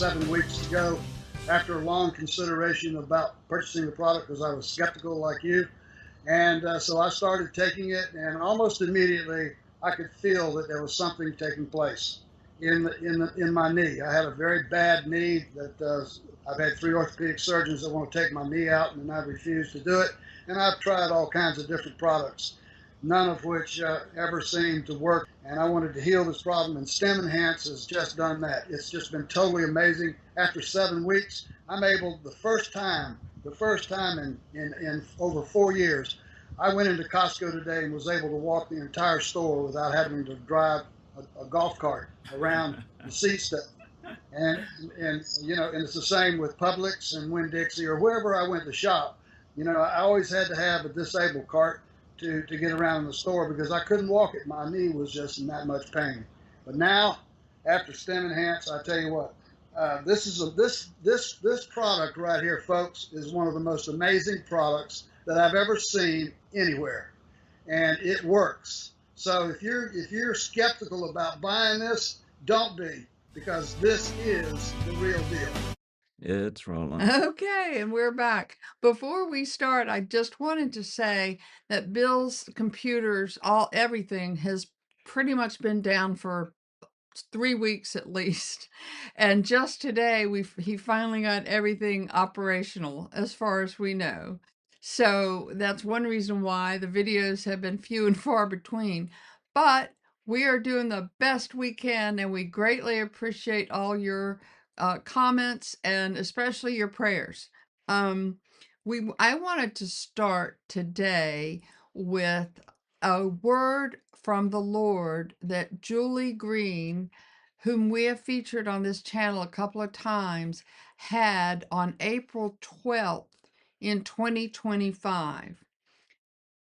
7 weeks ago after a long consideration about purchasing the product because I was skeptical like you. And so I started taking it, and almost immediately I could feel that there was something taking place in my knee. I had a very bad knee that I've had 3 orthopedic surgeons that want to take my knee out, and I've refused to do it. And I've tried all kinds of different products, none of which ever seemed to work. And I wanted to heal this problem, and Stem Enhance has just done that. It's just been totally amazing. After 7 weeks, I'm able, the first time in over 4 years, I went into Costco today and was able to walk the entire store without having to drive a golf cart around the seat stuff. And and it's the same with Publix and Winn-Dixie or wherever I went to shop. I always had to have a disabled cart to get around in the store because I couldn't walk it. My knee was just in that much pain. But now, after Stem Enhance, I tell you what, this product right here, folks, is one of the most amazing products that I've ever seen anywhere, and it works. So if you're skeptical about buying this, don't be, because this is the real deal. It's rolling. Okay, and we're back. Before we start, I just wanted to say that Bill's computers, everything has pretty much been down for 3 weeks at least. And just today he finally got everything operational as far as we know. So that's one reason why the videos have been few and far between. But we are doing the best we can, and we greatly appreciate all your comments and especially your prayers. I wanted to start today with a word from the Lord that Julie Green, whom we have featured on this channel a couple of times, had on April 12th in 2025.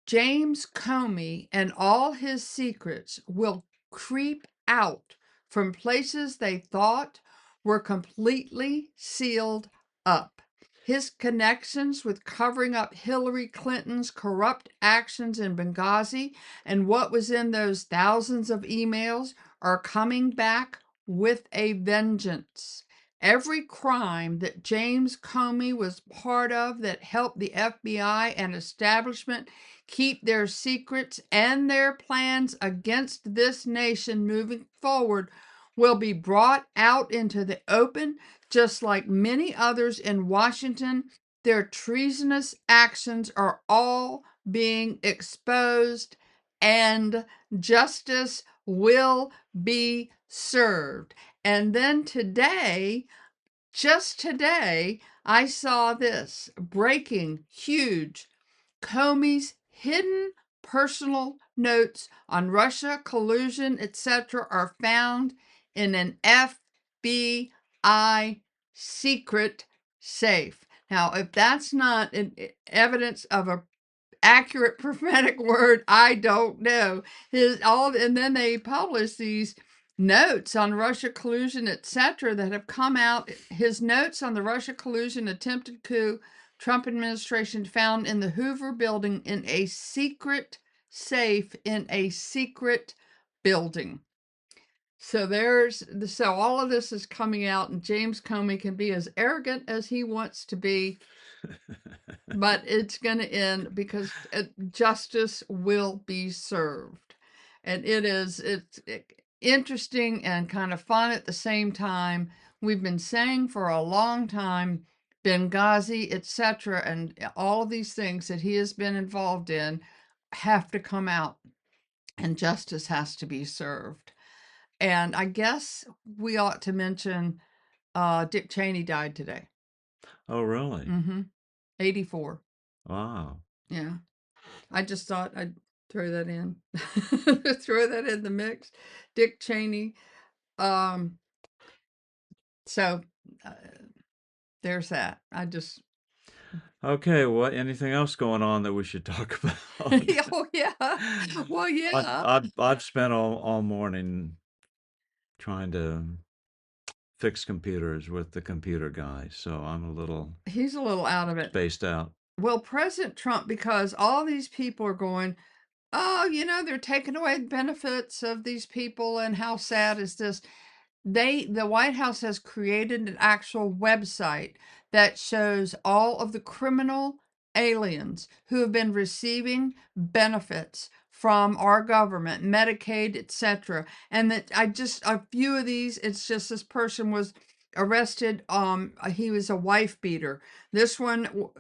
James Comey and all his secrets will creep out from places they thought were completely sealed up. His connections with covering up Hillary Clinton's corrupt actions in Benghazi and what was in those thousands of emails are coming back with a vengeance. Every crime that James Comey was part of that helped the FBI and establishment keep their secrets and their plans against this nation moving forward will be brought out into the open, just like many others in Washington. Their treasonous actions are all being exposed, and justice will be served. And then today, just today, I saw this breaking huge. Comey's hidden personal notes on Russia, collusion, etc., are found in an FBI secret safe. Now, if that's not evidence of a accurate prophetic word, I don't know. And then they publish these notes on Russia collusion, etc., that have come out. His notes on the Russia collusion attempted coup Trump administration found in the Hoover building in a secret safe in a secret building. So all of this is coming out, and James Comey can be as arrogant as he wants to be, but it's going to end because justice will be served. And it's interesting and kind of fun at the same time. We've been saying for a long time, Benghazi, etc., and all of these things that he has been involved in have to come out, and justice has to be served. And I guess we ought to mention Dick Cheney died today. Oh, really? Mm-hmm. 84. Wow. Yeah. I just thought I'd throw that in. Throw that in the mix. Dick Cheney. So there's that. Okay, anything else going on that we should talk about? Oh yeah. Well, yeah. I've spent all morning trying to fix computers with the computer guy, so He's a little out of it. Spaced out. Well, President Trump, because all these people are going, oh, they're taking away the benefits of these people, and how sad is this? the White House has created an actual website that shows all of the criminal aliens who have been receiving benefits from our government, Medicaid, etc. And that I just a few of these, it's just this person was arrested. He was a wife beater. This one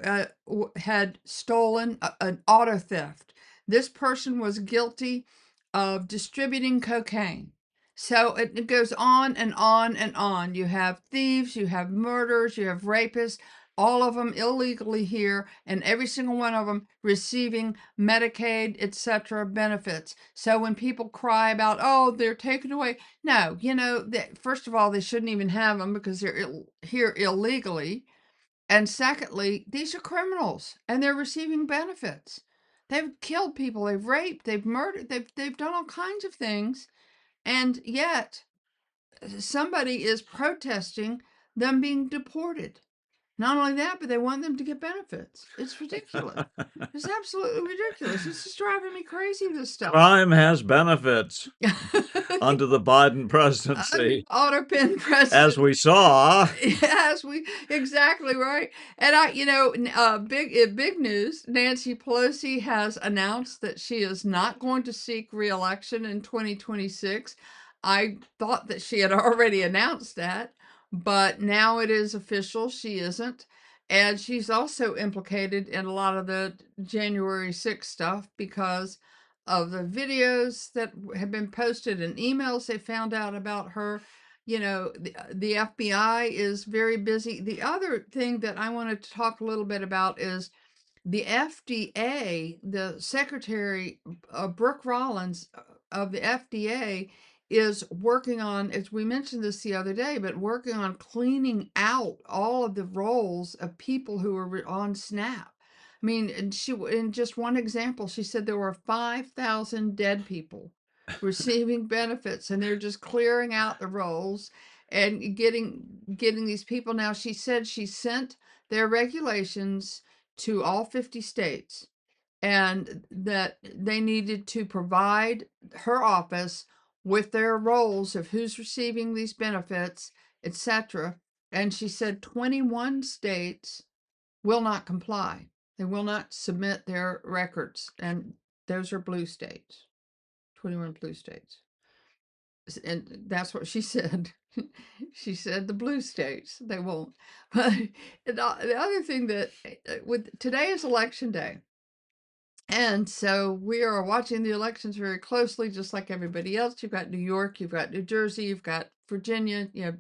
had stolen an auto theft. This person was guilty of distributing cocaine. So it goes on and on and on. You have thieves, you have murderers, you have rapists, all of them illegally here, and every single one of them receiving Medicaid, etc. benefits. So when people cry about, oh, they're taken away, no, first of all, they shouldn't even have them because they're here illegally. And secondly, these are criminals and they're receiving benefits. They've killed people, they've raped, they've murdered, they've done all kinds of things. And yet, somebody is protesting them being deported. Not only that, but they want them to get benefits. It's ridiculous. It's absolutely ridiculous. This is driving me crazy, this stuff. Crime has benefits under the Biden presidency, Autopin president. as we saw. Yes, exactly right. And big news. Nancy Pelosi has announced that she is not going to seek re-election in 2026. I thought that she had already announced that, but now it is official. She isn't. And she's also implicated in a lot of the January 6th stuff because of the videos that have been posted and emails they found out about her. The FBI is very busy. The other thing that I wanted to talk a little bit about is the FDA, the Secretary Brooke Rollins of the FDA is working on, as we mentioned this the other day, but working on cleaning out all of the rolls of people who are on SNAP. I mean, and in just one example, she said there were 5,000 dead people receiving benefits, and they're just clearing out the rolls and getting these people. Now, she said she sent their regulations to all 50 states and that they needed to provide her office with their rolls of who's receiving these benefits, etc. And she said 21 states will not comply. They will not submit their records. And those are blue states, 21 blue states. And that's what she said. She said the blue states, they won't. But the other thing that with today is election day. And so we are watching the elections very closely, just like everybody else. You've got New York, you've got New Jersey, you've got Virginia, you have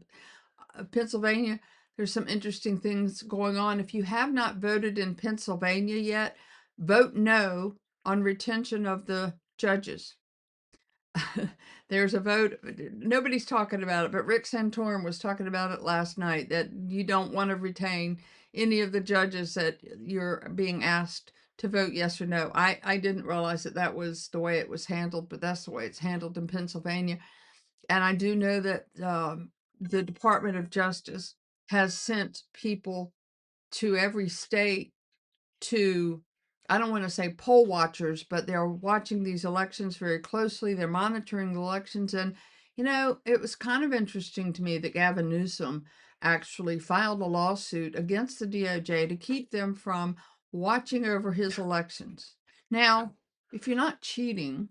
Pennsylvania. There's some interesting things going on. If you have not voted in Pennsylvania yet, vote no on retention of the judges. There's a vote. Nobody's talking about it, but Rick Santorum was talking about it last night that you don't want to retain any of the judges that you're being asked to vote yes or no. I didn't realize that that was the way it was handled, but that's the way it's handled in Pennsylvania. And I do know that the Department of Justice has sent people to every state to, I don't want to say poll watchers, but they're watching these elections very closely. They're monitoring the elections. And, it was kind of interesting to me that Gavin Newsom actually filed a lawsuit against the DOJ to keep them from watching over his elections. Now, if you're not cheating,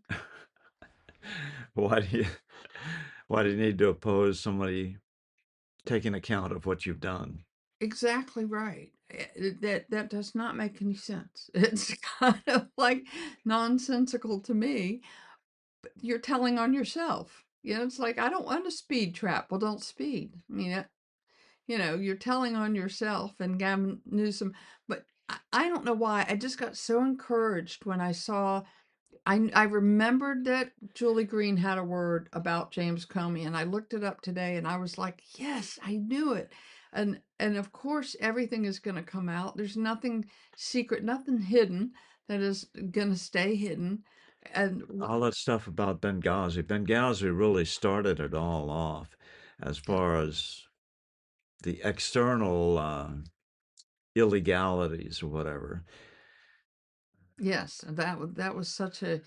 Why do you need to oppose somebody taking account of what you've done? exactly right. That does not make any sense. It's kind of like nonsensical to me. But you're telling on yourself. It's like, I don't want a speed trap. Well, don't speed. I mean, you're telling on yourself and Gavin Newsom. But I don't know why. I just got so encouraged when I saw. I remembered that Julie Green had a word about James Comey, and I looked it up today, and I was like, yes, I knew it. And of course, everything is going to come out. There's nothing secret, nothing hidden that is going to stay hidden. And All that stuff about Benghazi. Benghazi really started it all off as far as the external illegalities or whatever. yes, that was such a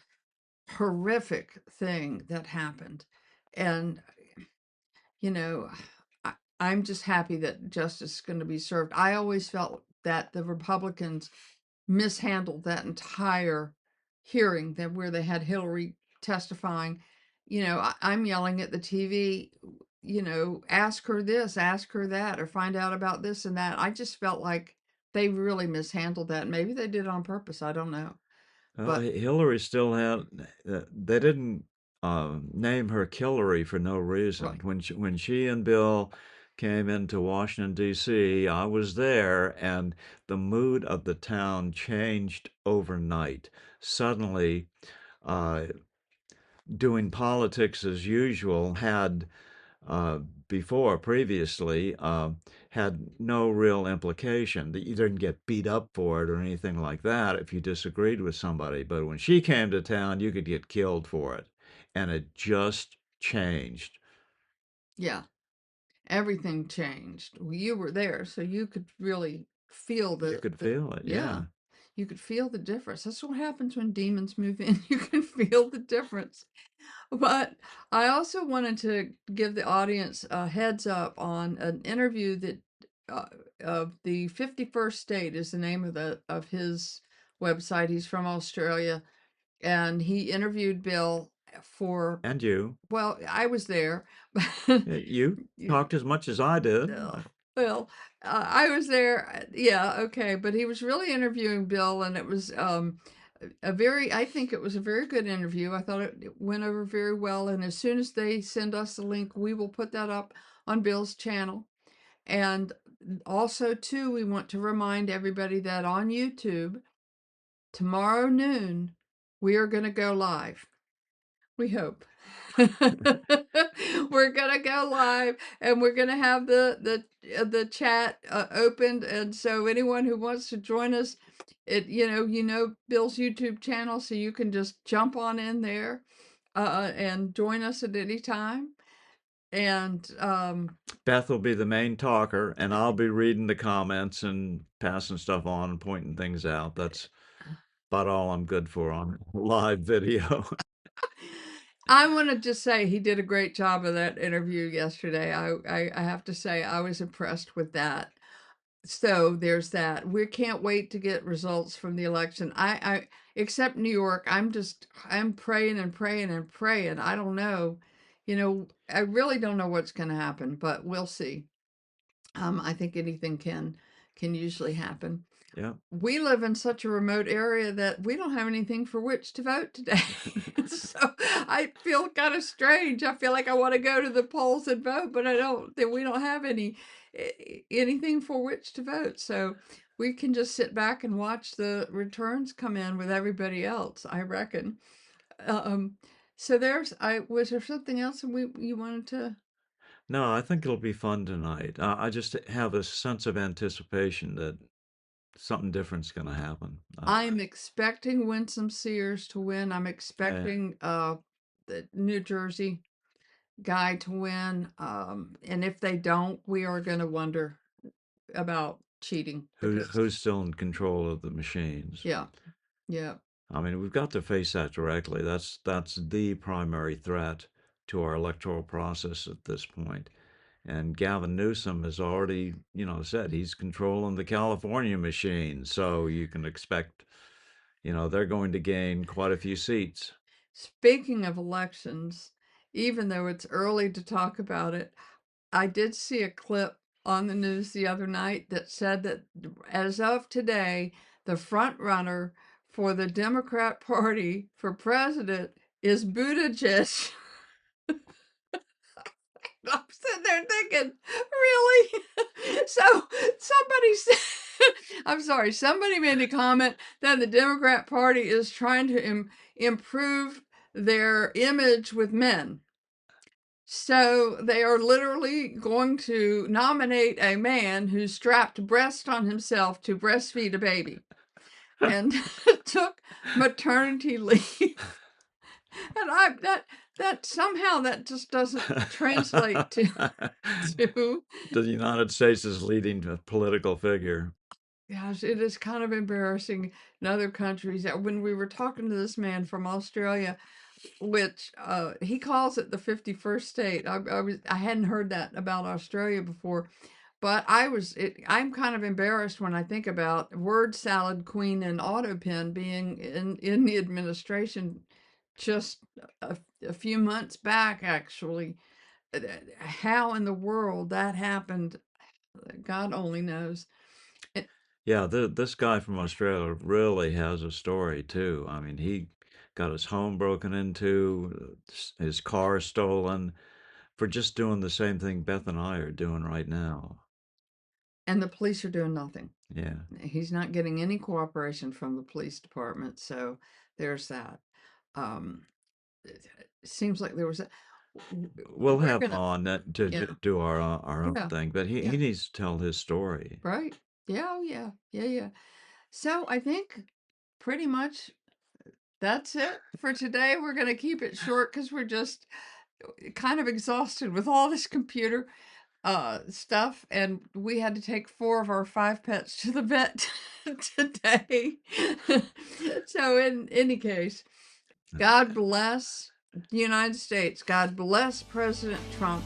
horrific thing that happened. And you know, I'm just happy that justice is going to be served. I always felt that the Republicans mishandled that entire hearing, that where they had Hillary testifying. I'm yelling at the TV, ask her this, ask her that, or find out about this and that. I just felt like they really mishandled that. Maybe they did it on purpose. I don't know. Well, But Hillary still had. They didn't name her Hillary for no reason. right. When she and Bill came into Washington D.C., I was there, and the mood of the town changed overnight. Suddenly, uh, doing politics as usual had uh, previously, had no real implication. That you didn't get beat up for it or anything like that if you disagreed with somebody. But when she came to town, you could get killed for it. And it just changed. Yeah. Everything changed. You were there, so you could really feel You could feel it, yeah, yeah. you could feel the difference. That's what happens when demons move in. You can feel the difference. But I also wanted to give the audience a heads up on an interview that uh, of the 51st State is the name of his website. He's from Australia, and he interviewed Bill for, And you. well, I was there. You talked as much as I did. Well, I was there. Yeah, okay, but he was really interviewing Bill, and it was I think it was a very good interview. I thought it went over very well. And as soon as they send us the link, we will put that up on Bill's channel. And also, too, we want to remind everybody that on YouTube, tomorrow noon, we are going to go live. We hope. We're gonna go live, and we're gonna have the chat opened, and so anyone who wants to join us, Bill's YouTube channel, so you can just jump on in there, and join us at any time. And Beth will be the main talker, and I'll be reading the comments and passing stuff on and pointing things out. That's about all I'm good for on live video. I want to just say he did a great job of that interview yesterday. I have to say I was impressed with that. So there's that. We can't wait to get results from the election. I except New York, I'm praying and praying and praying. I don't know. I really don't know what's going to happen, but we'll see. I think anything can usually happen. Yeah. We live in such a remote area that we don't have anything for which to vote today. So I feel kind of strange. I feel like I want to go to the polls and vote, but we don't have anything for which to vote. So we can just sit back and watch the returns come in with everybody else, I reckon. So was there something else you wanted to? No, I think it'll be fun tonight. I just have a sense of anticipation that something different's going to happen. I'm expecting Winsome Sears to win. I'm expecting the New Jersey guy to win. And if they don't, we are going to wonder about cheating because who's still in control of the machines? yeah, yeah. I mean, we've got to face that directly. That's the primary threat to our electoral process at this point. And Gavin Newsom has already, said he's controlling the California machine. So you can expect, they're going to gain quite a few seats. Speaking of elections, even though it's early to talk about it, I did see a clip on the news the other night that said that as of today, the front runner for the Democrat Party for president is Buttigieg. I'm sitting there thinking, really? So somebody said, I'm sorry, somebody made a comment that the Democrat Party is trying to improve their image with men. So they are literally going to nominate a man who strapped breast on himself to breastfeed a baby and took maternity leave. And that somehow that just doesn't translate to The United States is leading a political figure. Gosh, it is kind of embarrassing in other countries. When we were talking to this man from Australia, which he calls it the 51st state. I hadn't heard that about Australia before, but I'm kind of embarrassed when I think about word salad queen and autopen being in the administration just a few months back, actually. How in the world that happened, God only knows. It, Yeah, this guy from Australia really has a story too. I mean, he got his home broken into, his car stolen for just doing the same thing Beth and I are doing right now. and the police are doing nothing. Yeah. He's not getting any cooperation from the police department, so there's that. Um, it seems like there was a. We'll We're have him gonna, on to yeah, do our own yeah, thing, but yeah, he needs to tell his story. right, yeah, oh, yeah, yeah, yeah. So I think pretty much that's it for today. We're gonna keep it short because we're just kind of exhausted with all this computer stuff, and we had to take 4 of our 5 pets to the vet today. So in any case, God bless the United States. God bless President Trump,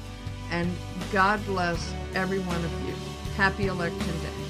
and God bless every one of you. Happy Election Day.